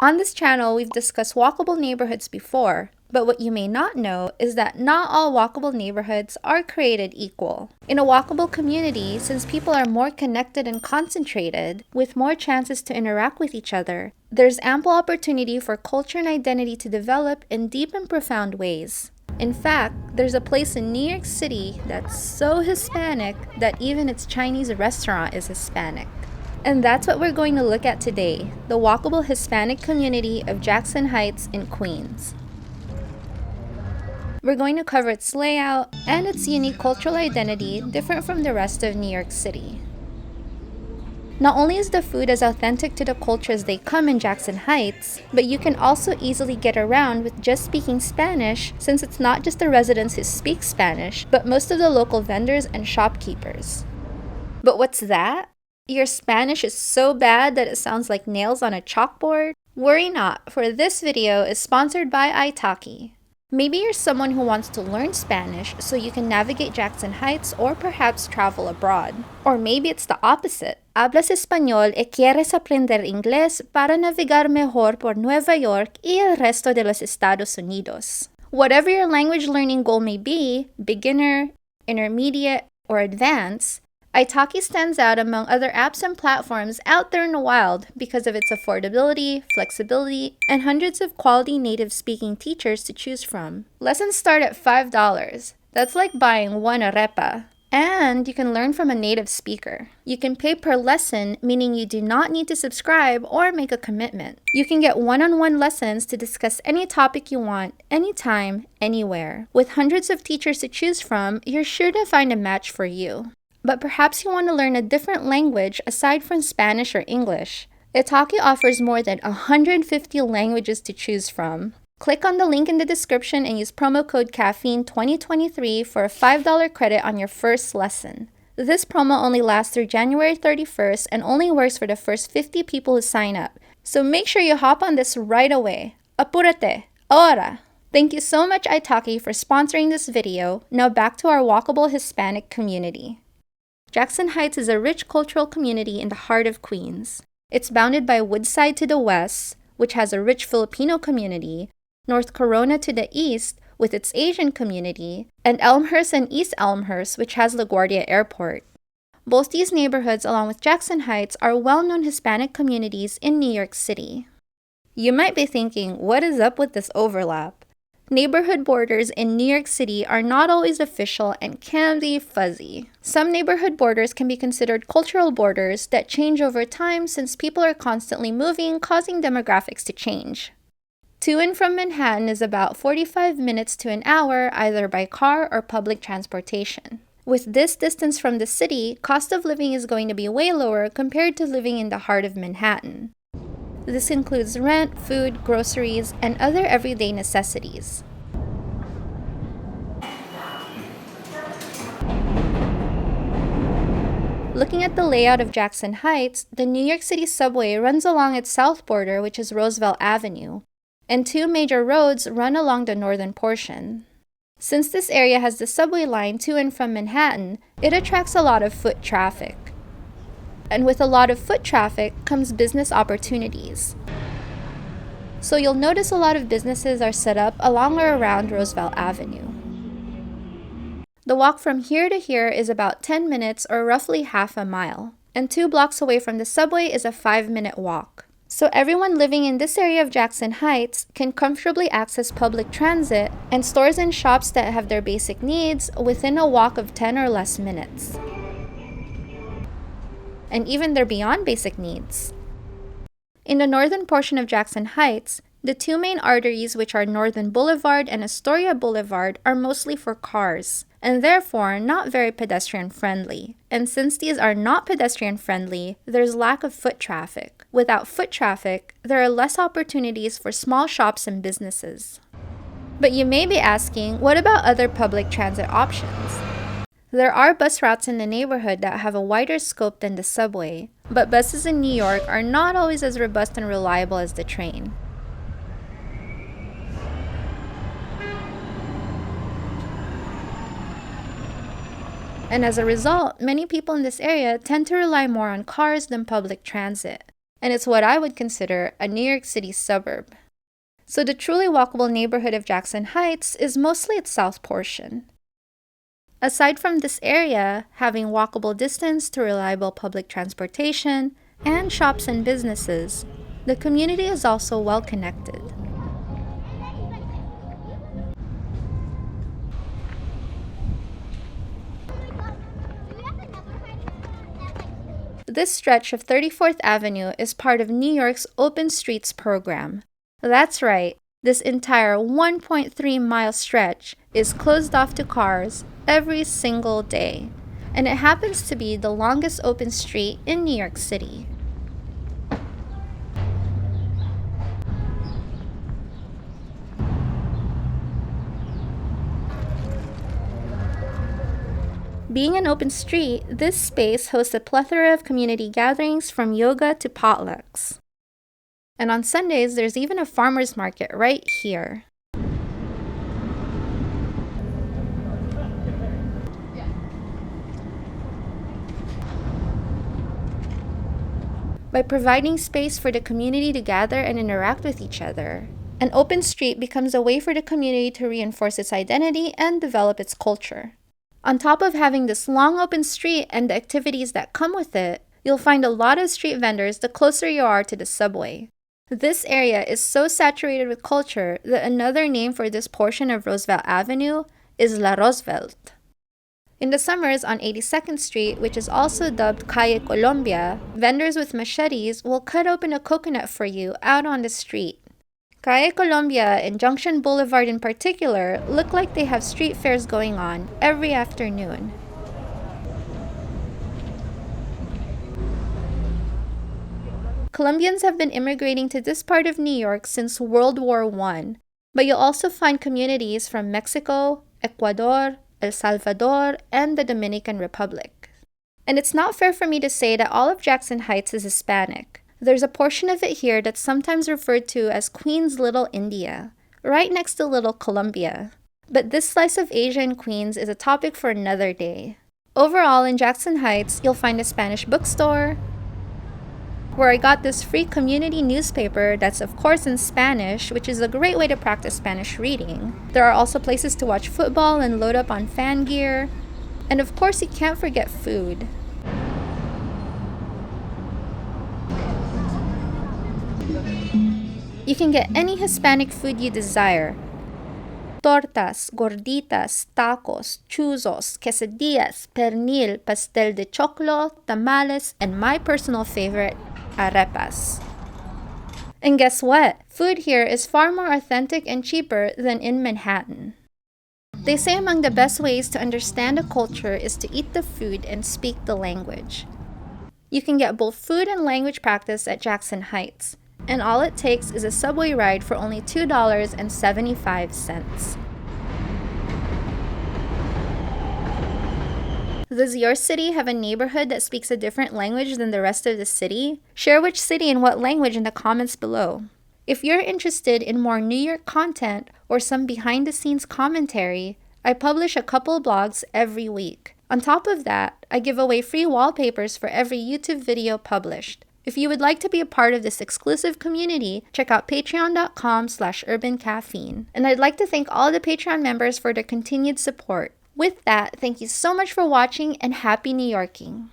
On this channel, we've discussed walkable neighborhoods before, but what you may not know is that not all walkable neighborhoods are created equal. In a walkable community, since people are more connected and concentrated, with more chances to interact with each other, there's ample opportunity for culture and identity to develop in deep and profound ways. In fact, there's a place in New York City that's so Hispanic that even its Chinese restaurant is Hispanic. And that's what we're going to look at today, the walkable Hispanic community of Jackson Heights in Queens. We're going to cover its layout and its unique cultural identity different from the rest of New York City. Not only is the food as authentic to the culture as they come in Jackson Heights, but you can also easily get around with just speaking Spanish since it's not just the residents who speak Spanish, but most of the local vendors and shopkeepers. But what's that? Your Spanish is so bad that it sounds like nails on a chalkboard? Worry not, for this video is sponsored by Italki. Maybe you're someone who wants to learn Spanish so you can navigate Jackson Heights or perhaps travel abroad. Or maybe it's the opposite. Hablas español y quieres aprender inglés para navegar mejor por Nueva York y el resto de los Estados Unidos. Whatever your language learning goal may be, beginner, intermediate, or advanced, Italki stands out among other apps and platforms out there in the wild because of its affordability, flexibility, and hundreds of quality native-speaking teachers to choose from. Lessons start at $5. That's like buying one arepa. And you can learn from a native speaker. You can pay per lesson, meaning you do not need to subscribe or make a commitment. You can get one-on-one lessons to discuss any topic you want, anytime, anywhere. With hundreds of teachers to choose from, you're sure to find a match for you. But perhaps you want to learn a different language aside from Spanish or English. Italki offers more than 150 languages to choose from. Click on the link in the description and use promo code CAFFEINE2023 for a $5 credit on your first lesson. This promo only lasts through January 31st and only works for the first 50 people who sign up. So make sure you hop on this right away. Apúrate, ahora! Thank you so much Italki for sponsoring this video. Now back to our walkable Hispanic community. Jackson Heights is a rich cultural community in the heart of Queens. It's bounded by Woodside to the west, which has a rich Filipino community, North Corona to the east, with its Asian community, and Elmhurst and East Elmhurst, which has LaGuardia Airport. Both these neighborhoods, along with Jackson Heights, are well-known Hispanic communities in New York City. You might be thinking, what is up with this overlap? Neighborhood borders in New York City are not always official and can be fuzzy. Some neighborhood borders can be considered cultural borders that change over time since people are constantly moving, causing demographics to change. To and from Manhattan is about 45 minutes to an hour either by car or public transportation. With this distance from the city, cost of living is going to be way lower compared to living in the heart of Manhattan. This includes rent, food, groceries, and other everyday necessities. Looking at the layout of Jackson Heights, the New York City subway runs along its south border, which is Roosevelt Avenue, and two major roads run along the northern portion. Since this area has the subway line to and from Manhattan, it attracts a lot of foot traffic. And with a lot of foot traffic comes business opportunities. So you'll notice a lot of businesses are set up along or around Roosevelt Avenue. The walk from here to here is about 10 minutes or roughly half a mile, and 2 blocks away from the subway is a 5-minute walk. So everyone living in this area of Jackson Heights can comfortably access public transit and stores and shops that have their basic needs within a walk of 10 or less minutes. And even their beyond basic needs. In the northern portion of Jackson Heights, the two main arteries, which are Northern Boulevard and Astoria Boulevard, are mostly for cars, and therefore not very pedestrian-friendly. And since these are not pedestrian-friendly, there's lack of foot traffic. Without foot traffic, there are less opportunities for small shops and businesses. But you may be asking, what about other public transit options? There are bus routes in the neighborhood that have a wider scope than the subway, but buses in New York are not always as robust and reliable as the train. And as a result, many people in this area tend to rely more on cars than public transit. and it's what I would consider a New York City suburb. So the truly walkable neighborhood of Jackson Heights is mostly its south portion. Aside from this area, having walkable distance to reliable public transportation and shops and businesses, the community is also well connected. This stretch of 34th Avenue is part of New York's Open Streets program. That's right, this entire 1.3-mile stretch is closed off to cars every single day, and it happens to be the longest open street in New York City. Being an open street, this space hosts a plethora of community gatherings from yoga to potlucks. And on Sundays, there's even a farmer's market right here. By providing space for the community to gather and interact with each other, an open street becomes a way for the community to reinforce its identity and develop its culture. On top of having this long open street and the activities that come with it, you'll find a lot of street vendors the closer you are to the subway. This area is so saturated with culture that another name for this portion of Roosevelt Avenue is La Roosevelt. In the summers on 82nd Street, which is also dubbed Calle Colombia, vendors with machetes will cut open a coconut for you out on the street. Calle Colombia and Junction Boulevard in particular look like they have street fairs going on every afternoon. Colombians have been immigrating to this part of New York since World War I, but you'll also find communities from Mexico, Ecuador, El Salvador, and the Dominican Republic. And it's not fair for me to say that all of Jackson Heights is Hispanic. There's a portion of it here that's sometimes referred to as Queens Little India, right next to Little Colombia. But this slice of Asia in Queens is a topic for another day. Overall, in Jackson Heights, you'll find a Spanish bookstore, where I got this free community newspaper that's of course in Spanish, which is a great way to practice Spanish reading. There are also places to watch football and load up on fan gear. And of course, you can't forget food. You can get any Hispanic food you desire. Tortas, gorditas, tacos, chuzos, quesadillas, pernil, pastel de choclo, tamales, and my personal favorite, arepas. And guess what? Food here is far more authentic and cheaper than in Manhattan. They say among the best ways to understand a culture is to eat the food and speak the language. You can get both food and language practice at Jackson Heights, and all it takes is a subway ride for only $2.75. Does your city have a neighborhood that speaks a different language than the rest of the city? Share which city and what language in the comments below. If you're interested in more New York content or some behind-the-scenes commentary, I publish a couple blogs every week. On top of that, I give away free wallpapers for every YouTube video published. If you would like to be a part of this exclusive community, check out patreon.com/urbancaffeine. And I'd like to thank all the Patreon members for their continued support. With that, thank you so much for watching and happy New Yorking!